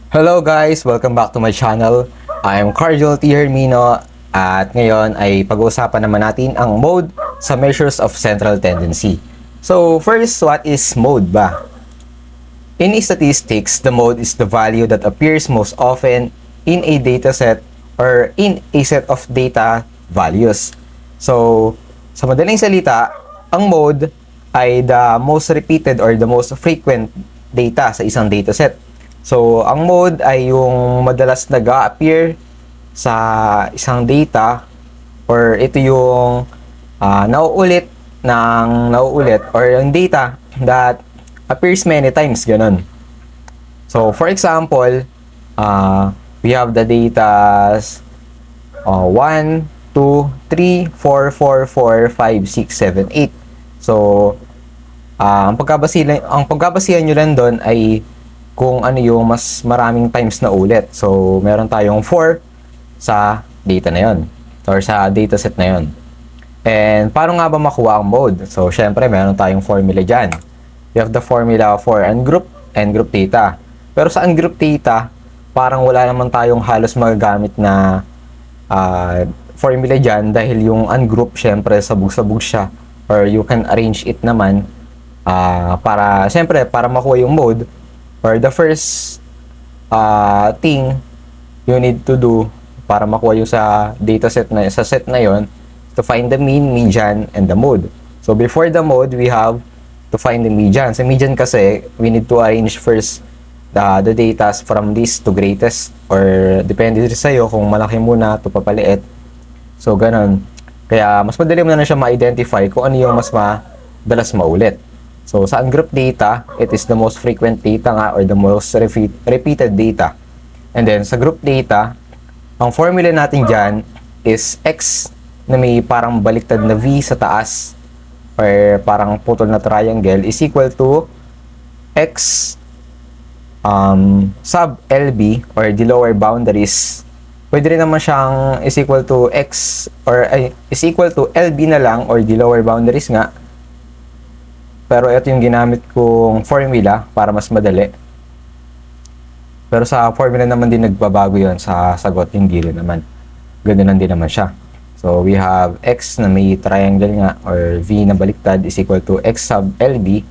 Hello guys! Welcome back to my channel. I'm Cardinal T. Hermino at ngayon ay pag-uusapan naman natin ang mode sa measures of central tendency. So first, what is mode ba? In statistics, the mode is the value that appears most often in a dataset or in a set of data values. So, sa madaling salita, ang mode ay the most repeated or the most frequent data sa isang dataset. So, ang mode ay yung madalas nag-a-appear sa isang data or ito yung nauulit or yung data that appears many times, ganun. So, for example, we have the data 1, 2, 3, 4, 4, 4, 5, 6, 7, 8. So, ang pagkabasihan nyo lang doon ay kung ano yung mas maraming times na ulit. So, meron tayong 4 sa data na yon or sa dataset na yon. And paano nga ba makuha ang mode? So, syempre, meron tayong formula dyan. We have the formula for ungroup and group data. Pero sa ungroup data, parang wala naman tayong halos magagamit na formula dyan dahil yung ungroup, syempre, sabog-sabog siya. Or you can arrange it naman para makuha yung mode. Or the first thing you need to do para makuha yung sa dataset na sa set na yon to find the mean, median, and the mode. So before the mode, we have to find the median. Sa median kasi, we need to arrange first the data from least to greatest or depende sa'yo kung malaki muna to papaliit. So ganun. Kaya mas madali mo na siya ma-identify kung ano yung mas madalas maulit. So sa ungroup data, it is the most frequent data nga or the most repeated data. And then sa group data, ang formula natin dyan is X na may parang baliktad na V sa taas or parang putol na triangle is equal to X sub LB or the lower boundaries. Pwede rin naman siyang is equal to X or is equal to LB na lang or the lower boundaries nga. Pero ito yung ginamit kong formula para mas madali. Pero sa formula naman din nagbabago yon sa sagot, hindi rin naman. Ganun lang din naman siya. So, we have X na may triangle nga or V na baliktad is equal to X sub LB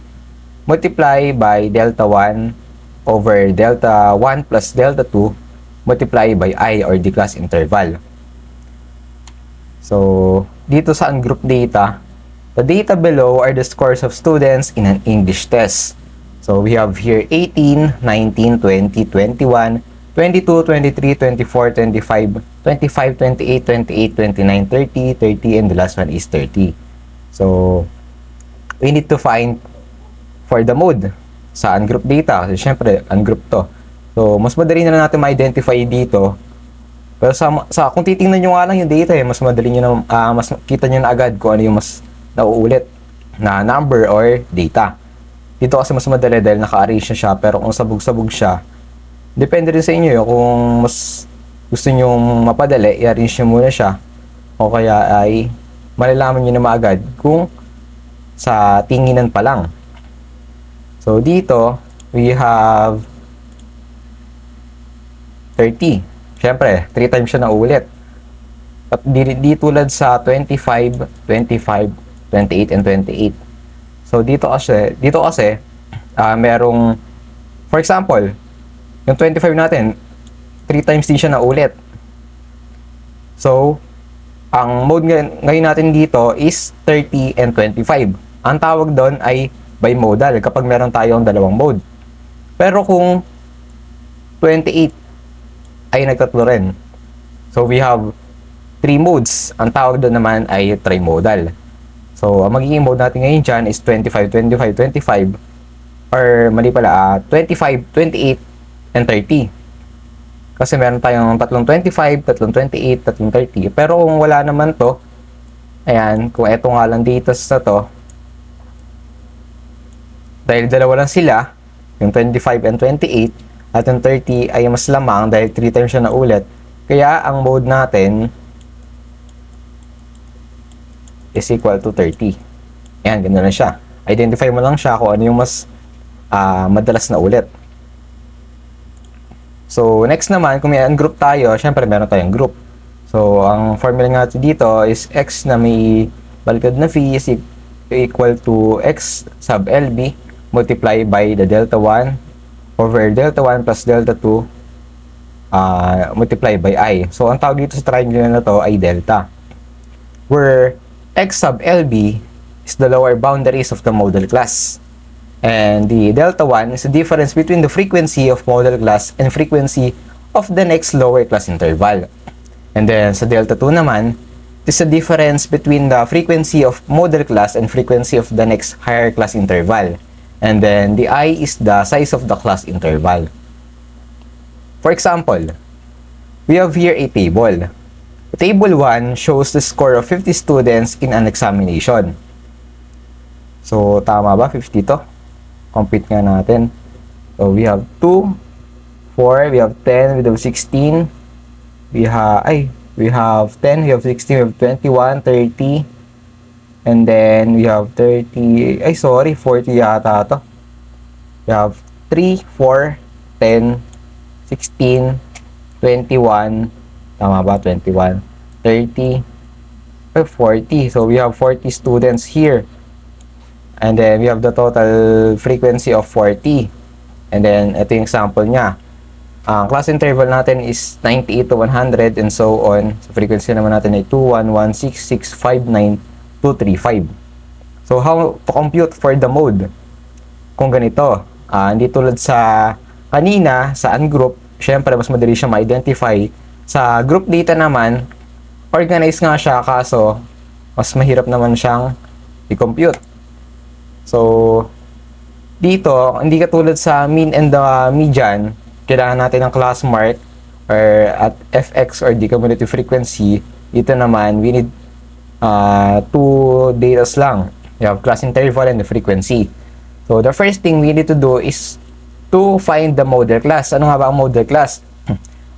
multiply by delta 1 over delta 1 plus delta 2 multiply by I or the class interval. So, dito sa ungroup data, the data below are the scores of students in an English test. So, we have here 18, 19, 20, 21, 22, 23, 24, 25, 25, 28, 28, 29, 30, 30, and the last one is 30. So, we need to find for the mode sa ungroup data. Kasi syempre, ungroup to. So, mas madali na natin ma-identify dito. Pero kung titingnan nyo nga lang yung data, mas madali nyo na, mas kita nyo na agad kung ano yung mas nauulit na number or data. Dito kasi mas madali dahil naka-arrange na siya, pero kung sabog-sabog siya, depende rin sa inyo kung mas gusto nyo mapadali, i-arrange nyo muna siya o kaya ay malalaman nyo na maagad kung sa tinginan pa lang. So dito, we have 30. Siyempre, 3 times siya na ulit. At di tulad sa 25, 25, 28, and 28. So dito kasi merong, for example, yung 25 natin, 3 times din siya na ulit. So, ang mode ngayon natin dito is 30 and 25. Ang tawag doon ay bimodal kapag meron tayong dalawang mode. Pero kung 28 ay nagtatlo rin. So, we have 3 modes. Ang tawag doon naman ay trimodal. So, ang magiging mode natin ngayon dyan is 25, 25, 25. Or, mali pala, 25, 28, and 30. Kasi meron tayong tatlong 25, tatlong 28, tatlong 30. Pero kung wala naman to, ayan, kung eto nga lang data sa to, dahil dalawa lang sila, yung 25 and 28, at yung 30 ay mas lamang dahil 3 times siya na ulit. Kaya, ang mode natin is equal to 30. Ayan, ganda na siya. Identify mo lang siya kung ano yung mas madalas na ulit. So, next naman, kung may ungroup tayo, syempre meron tayong group. So, ang formula nga dito is x na may baliktad na phi is equal to x sub LB multiply by the delta 1 over delta 1 plus delta 2 multiply by I. So, ang tawag dito sa triangle na to ay delta. Where x sub LB is the lower boundaries of the model class. And the delta 1 is the difference between the frequency of model class and frequency of the next lower class interval. And then, sa delta 2 naman, it is the difference between the frequency of model class and frequency of the next higher class interval. And then, the I is the size of the class interval. For example, we have here a table. Table 1 shows the score of 50 students in an examination. So, tama ba? 50 to? Compute nga natin. So, we have 2, 4, we have 10, we have 16, we have 10, we have 16, we have 21, 30, and then we have 30, 40 yata to. We have 3, 4, 10, 16, 21, tama ba? 21, 30, 40. So, we have 40 students here. And then, we have the total frequency of 40. And then, ito yung example niya. Ang class interval natin is 98 to 100 and so on. So, frequency naman natin ay 2116659 So, how to compute for the mode? Kung ganito, hindi tulad sa kanina, sa ungroup, syempre, mas madali siya ma-identify. Sa group data naman, organized nga siya, kaso, mas mahirap naman siyang i-compute. So, dito, hindi katulad sa mean and the median, kailangan natin ng class mark or at fx or the cumulative frequency. Dito naman, we need two datas lang. You have class interval and the frequency. So, the first thing we need to do is to find the model class. Ano nga ba ang model class?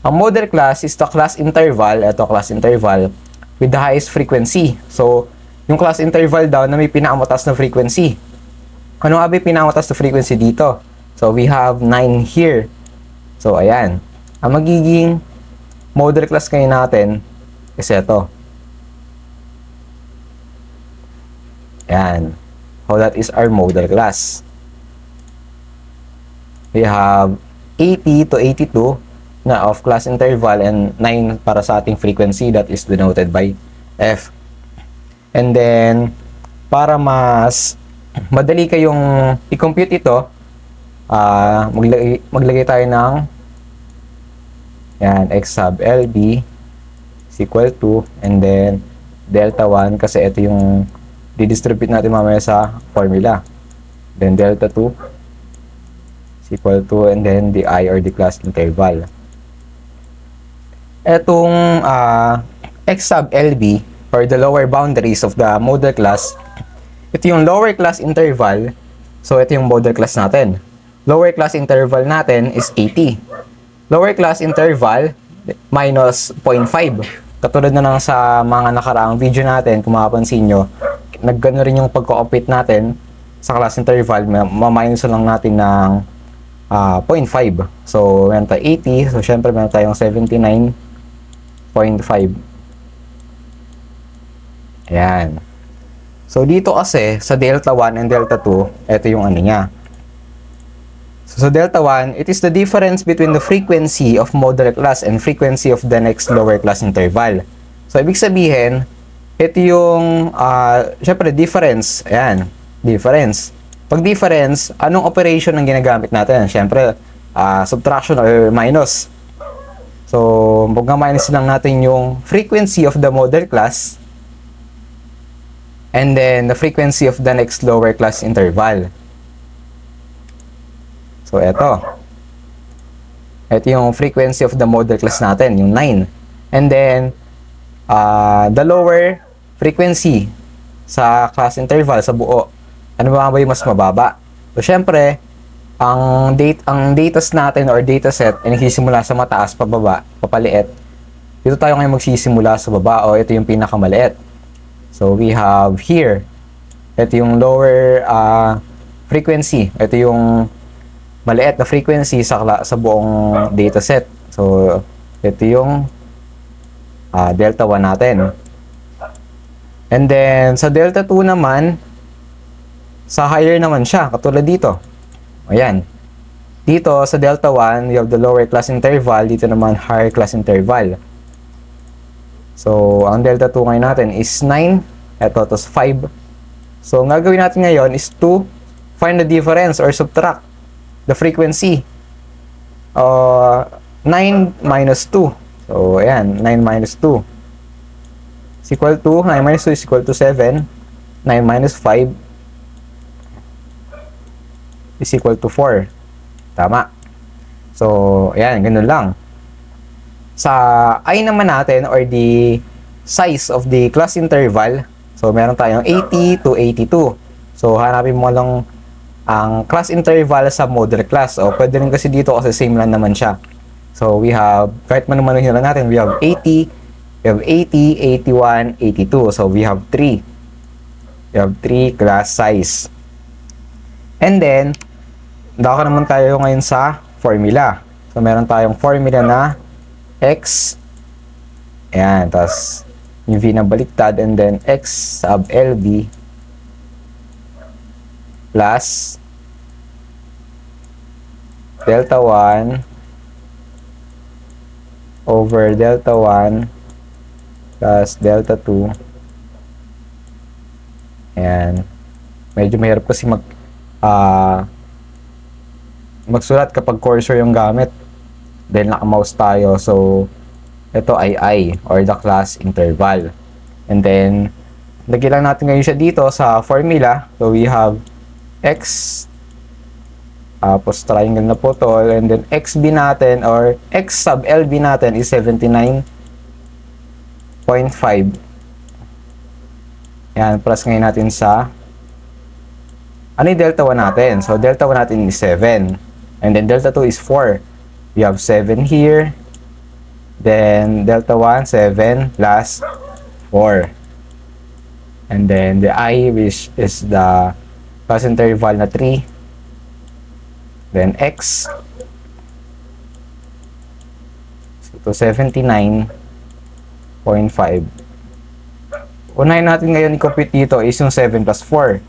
Ang model class is the class interval, ito class interval, with the highest frequency. So, yung class interval daw na may pinakamataas na frequency. Ano nga ba yung pinakatas na frequency dito? So, we have 9 here. So, ayan. Ang magiging model class ngayon natin is ito. Ayan. So, that is our model class. We have 80 to 82 na of class interval and 9 para sa ating frequency that is denoted by F. And then, para mas madali kayong i-compute ito, maglagay tayo ng yan, x sub LB is equal to, and then delta 1 kasi ito yung didistribute natin mamaya sa formula. Then delta 2 is equal to, and then the I or the class interval. Etong x sub LB or the lower boundaries of the model class, ito yung lower class interval. So, ito yung model class natin. Lower class interval natin is 80. Lower class interval minus 0.5. Katulad na lang sa mga nakaraang video natin, kung mapapansin nyo, naggano rin yung pagko-compute natin sa class interval, ma-minus lang natin ng 0.5. So, meron tayo 80. So, syempre, meron tayong 79.5. Ayan. So, dito kasi, sa delta 1 and delta 2, ito yung ano niya. So, sa delta 1, it is the difference between the frequency of model class and frequency of the next lower class interval. So, ibig sabihin, ito yung, syempre, difference. Ayan, difference. Pag difference, anong operation ang ginagamit natin? Syempre, subtraction or minus. So, mag-minus lang natin yung frequency of the model class and then the frequency of the next lower class interval. So, eto. Ito yung frequency of the model class natin, yung 9. And then, the lower frequency sa class interval, sa buo. Ano ba yung mas mababa? So, syempre, ang datas natin or dataset ay nagsisimula sa mataas, pababa, papaliit. Dito tayo ngayon magsisimula sa baba, o ito yung pinakamaliit. So, we have here, ito yung lower frequency. Ito yung maliit na frequency sa buong dataset. So, ito yung delta 1 natin. And then, sa delta 2 naman, sa higher naman siya, katulad dito. Ayan. Dito, sa delta 1, we have the lower class interval. Dito naman, higher class interval. So, ang delta 2 ngayon natin is 9. Ito, tos 5. So, ang gagawin natin ngayon is to find the difference or subtract the frequency. 9 minus 2. So, ayan, 9 minus 2 is equal to, 9 minus 2 is equal to 7. 9 minus 5 is equal to 4. Tama. So, ayan, ganun lang. Sa I naman natin, or the size of the class interval, so meron tayong 80 to 82. So, hanapin mo lang ang class interval sa model class. O, pwede rin kasi dito kasi same lang naman siya. So, we have, kahit manumanuhin lang natin, we have 80, we have 80, 81, 82. So, we have 3. We have 3 class size. And then, dako naman tayo ngayon sa formula. So, meron tayong formula na x, ayan, tas yung v na baliktad, and then x sub LB plus delta 1 over delta 1 plus delta 2. Ayan. Medyo mahirap kasi magsulat kapag cursor yung gamit. Then naka-mouse tayo. So, ito ay I, or the class interval. And then, lagyan lang natin ngayon siya dito sa formula. So, we have x, tapos triangle na putol, and then xb natin, or x sub LB natin is 79.5. Yan, plus ngayon natin sa, ano yung delta 1 natin? So, delta 1 natin is 7. And then, delta 2 is 4. We have 7 here. Then, delta 1, 7 plus 4. And then, the I, which is the class interval na 3. Then, x. So, 79.5. Unahin natin ngayon i-compute dito is yung 7 plus 4.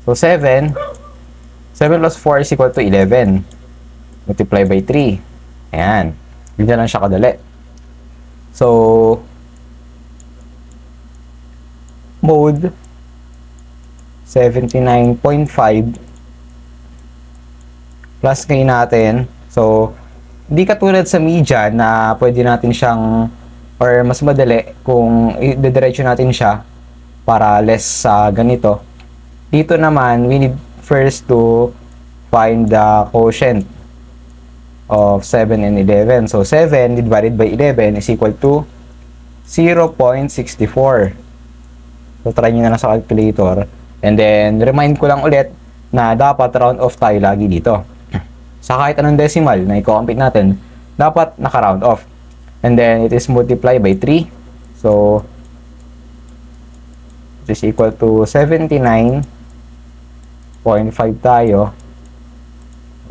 So, 7 plus 4 is equal to 11. Multiply by 3. Ayan. Ganyan lang siya kadali. So, mode 79.5 plus ngayon natin. So, di katulad sa media na pwede natin siyang, or mas madali kung i-diretso natin siya para less sa ganito. Dito naman, we need first to find the quotient of 7 and 11. So, 7 divided by 11 is equal to 0.64. So, try nyo na lang sa calculator. And then, remind ko lang ulit na dapat round off tayo lagi dito. Sa kahit anong decimal na i-compute natin, dapat naka-round off. And then, it is multiplied by 3. So, it is equal to 79.5 tayo.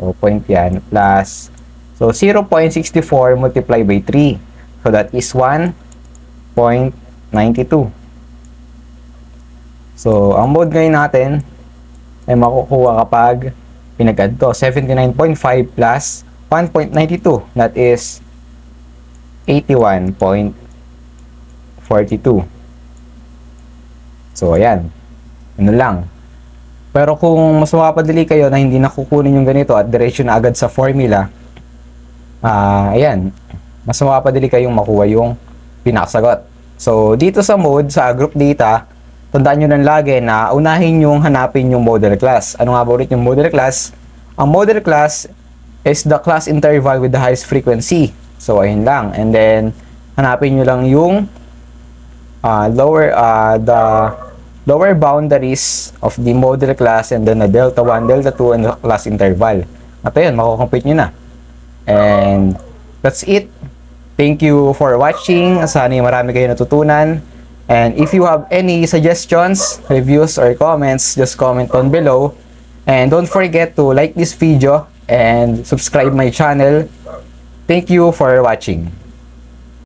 O, point yan. Plus, so, 0.64 multiplied by 3. So, that is 1.92. So, ang mode ngayon natin ay makukuha kapag pinag-add to. 79.5 plus 1.92. That is 81.42. So, ayan. Ano lang. Pero kung mas mapapadali kayo na hindi nakukunin yung ganito at diretso na agad sa formula, ayan. Mas mapapadali kayong makuha yung pinakasagot. So, dito sa mode, sa group data, tandaan nyo lang lagi na unahin yung hanapin yung model class. Ano nga ba ulit yung model class? Ang model class is the class interval with the highest frequency. So, ayun lang. And then, hanapin nyo lang yung the lower boundaries of the model class, and then the delta 1, delta 2, and the class interval. At ayun, makukompute nyo na. And that's it. Thank you for watching. Sana marami kayo natutunan. And if you have any suggestions, reviews, or comments, just comment on below. And don't forget to like this video and subscribe my channel. Thank you for watching.